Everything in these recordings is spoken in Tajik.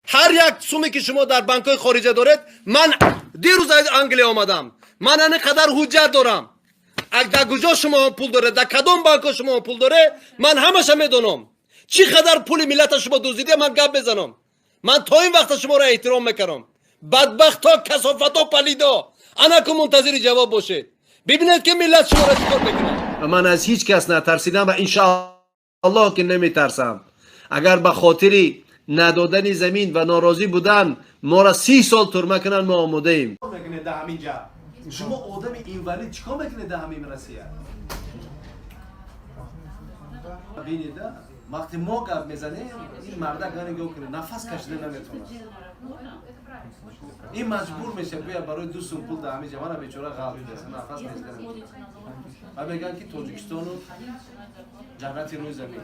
هر یک سومی که شما در بانک های خارجه دارید، من دیروز از انگلیس آمدم، من اینقدر حجت دارم. اگر کجا شما پول داره، در کدام بانک شما پول داره، من همش میدونم. چی قدر پول ملت شما دزدیده، من گپ بزنم. من تا این وقت شما را احترام میکنم. بدبخت ها، کثافت ها، پلیدا، انا که منتظر جواب باشید. ببینید که ملت شما را چیکار میکنه. من از هیچ کس نترسیدم و انشاءالله که نمیترسم. اگر به خاطری ندادن زمین و ناراضی بودن ما را 30 سال ترمه کنن، ما آماده ایم. شما آدم اینوالید چیکار میکنه در همین روسیه؟ ببینید وقتی ما گپ میزنیم این مرد گنگو کنه نفس کشیده نمیتونه. این مجبور میشه بیا برای 2 سوم پول در همین جوان بیچاره غلط بزنه، نفس نمیزنه. و میگن که تاجیکستان جنت روی زمین.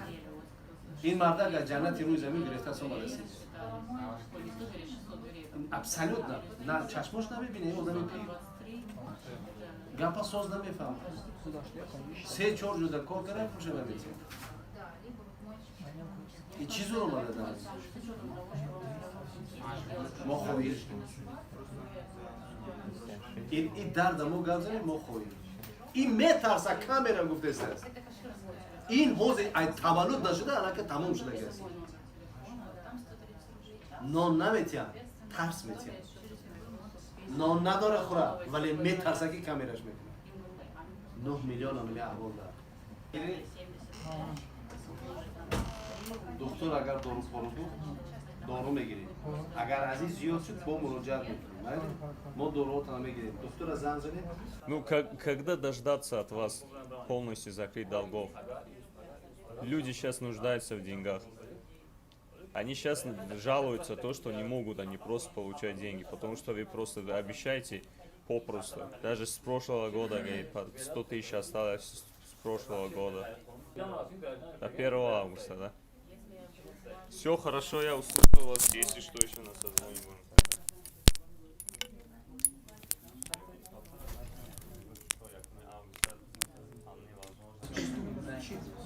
این مرد اگر جنت روی زمین گرفته سوم رسید. ابسولوت نه چشمش نمیبینه آدم پیر. گپا ساز نمیفهم. 3-4 جودا کار کرده پوشه نمیتونه. این چیز رو اومده دارد. ما خویش. این درد ما گذاری ما خویش. این میترسه کامرا گفته است. این حوزه ای تولد نشده الان که تمام شده است. نان نمیتیه، ترس میتیه. نان نداره خوره ولی میترسه که کامیراش میکنه. 9 میلیون هم احوال داره. دکتر اگر دارو خورد دارو میگیریم. اگر عزیز زیاد شد با مراجعت میکنیم. ما дорогу там میگیریم. Доктора زنگ زدیم. Ну, когда дождаться от вас полностью закрыть долгов? Люди сейчас нуждаются в деньгах. Они сейчас жалуются то, что не могут они просто получать деньги, потому что вы просто обещаете попросту. Даже с прошлого года, говорит, 100 тысяч осталось с прошлого года. До 1 августа, да? Все хорошо, я услышал вас, если что, еще нас созвоним.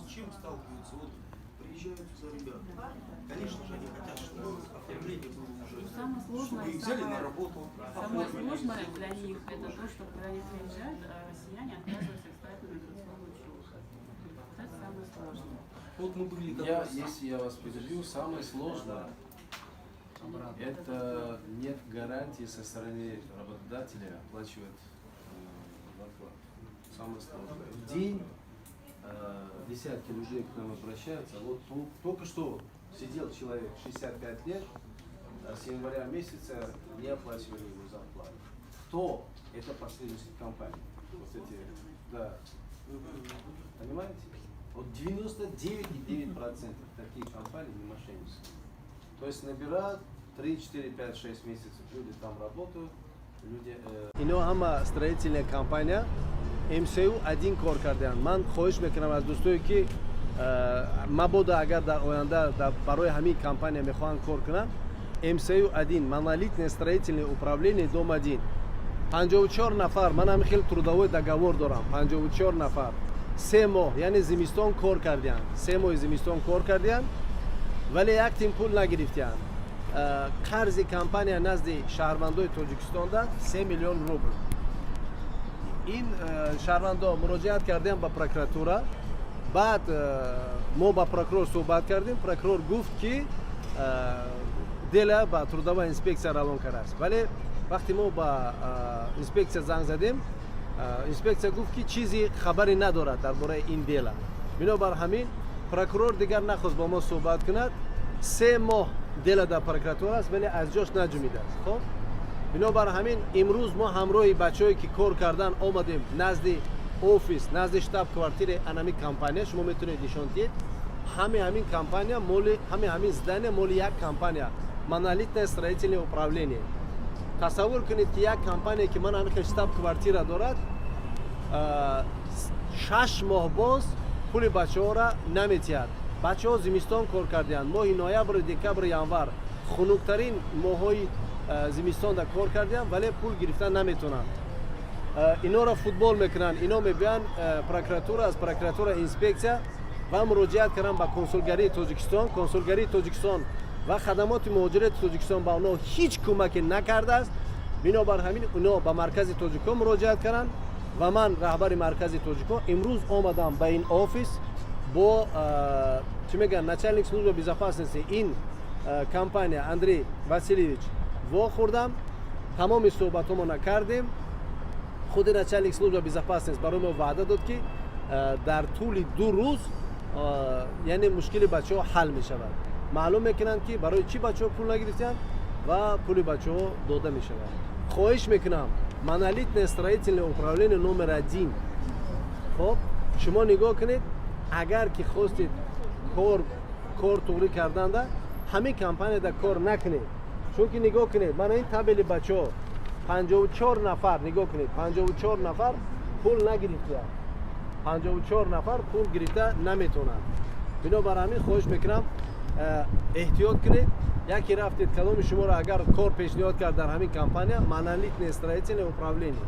С чем сталкиваются? Вот приезжают за ребята. Конечно же, они хотят, чтобы оформление было уже. Самое сложное, Чтобы их взяли на работу. Самое сложное для них это то, что когда они приезжают, россияне отказываются ставить на миграционную учету. Вот это самое сложное. Вот мы были Если я вас перебью, самое сложное это нет гарантии со стороны работодателя оплачивать зарплату. Самое сложное. В день десятки людей к нам обращаются. Вот только что сидел человек 65 лет, с января месяца не оплачивали его зарплату. Кто? Это посреднические компании. Вот эти, да. Понимаете? Вот 99,9% таких компаний не мошенничества. То есть набирают 3, 4, 5, 6 месяцев, люди там работают, люди... اینا همه строительная компания MCU один کار کردن. من خواهش میکنم از دوستایی که مبادا اگر در آینده برای همین کمپانی میخوان کار کنن، MCU один монолитное строительное управление дом 1. 54 نفر، من هم خیلی трудовой договор دارم. 54 نفر 3 ماه یعنی زمستان کار کردن. 3 ماه زمستان کار کردن ولی یک تیم پول نگرفتن. قرض کمپانی نزد شهروندای تاجیکستان ده 3 میلیون روبل. این شهروندا مراجعت کردن به پروکراتوره. بعد ما با پروکرور صحبت کردیم. پروکرور گفت که دل با трудовая інспекція روان کرده است. ولی وقتی ما با інспекція زنگ زدیم، інспекція گفت که چیزی خبری ندارد درباره این دل. بنابر همین پروکرور دیگر نخواست با ما صحبت کند. 3 ماه دل در پروکراتور است ولی از جاش نجمیده است. خب بنابر همین امروز ما همراه بچه‌ای که کار کردن آمدیم نزد اوفیس، نزد شتاب کوارتیر انامی کمپانی. شما میتونید نشون دید همین کمپانی مال همین زدن مال یک کمپانی монолитное строительное управление. تصور کنید که یک کمپانی که من انخ شتاب کوارتیر دارد 6 ماه باز پول بچه‌ها را نمیتید. بچه‌ها زمستان کار کردن. ماه نوامبر، دکبر، ینور خنک‌ترین ماهای زمستان دا کار کردن ولی پول گرفتن نمیتونن. اینا را فوتبال میکنن. اینا میبین پروکراتور از پروکراتور اینسپکسیا و مراجعت کردن با کنسولگری تاجیکستان. کنسولگری تاجیکستان ва хадамоти муҳоҷирати тоҷикистон ба онҳо ҳеҷ кӯмаке накардааст. бинобар ҳамин онҳо ба маркази тоҷикон муроҷиат карданд ва ман раҳбари маркази тоҷикон имрӯз омадам ба ин офис бо чӣ мегӯянд начальник служба безопасности ин компания Андрей Васильевич вохӯрдам. тамоми суҳбатҳоамона кардем. худи начальник служба безопасности барои мо ваъда дод ки дар тӯли 2 рӯз яъне мушкили бачаҳо ҳал мешавад. маълум мекунанд ки барои чӣ бачаҳо пул нагирифтанд ва пули бачаҳо дода мешавад. хоҳиш мекунам монолитное строительное управление номер 1 хоб шумо нигоҳ кунед, агар ки хостед кор туғрӣ карданда ҳамин компанияда кор накунед. чунки нигоҳ кунед, мана ин табели бачаҳо 54 нафар нигоҳ кунед, 54 нафар пул нагирифтанд. 54 нафар пул гирифта наметавонанд. бинобар ҳамин хоҳиш мекунам эҳтиёт кунед. яке рафтед кадоми шуморо агар кор пешниҳод кард дар ҳамин компания монолитное строительное управление,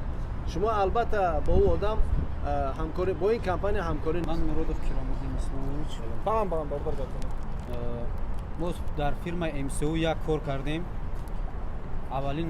шумо албатта бо ӯ одам ҳамкорӣ бо ин компания ҳамкорӣ. ман Муродов Киромуддин Исмоилович. мо дар фирмаи МСУ як кор кардем. аввалин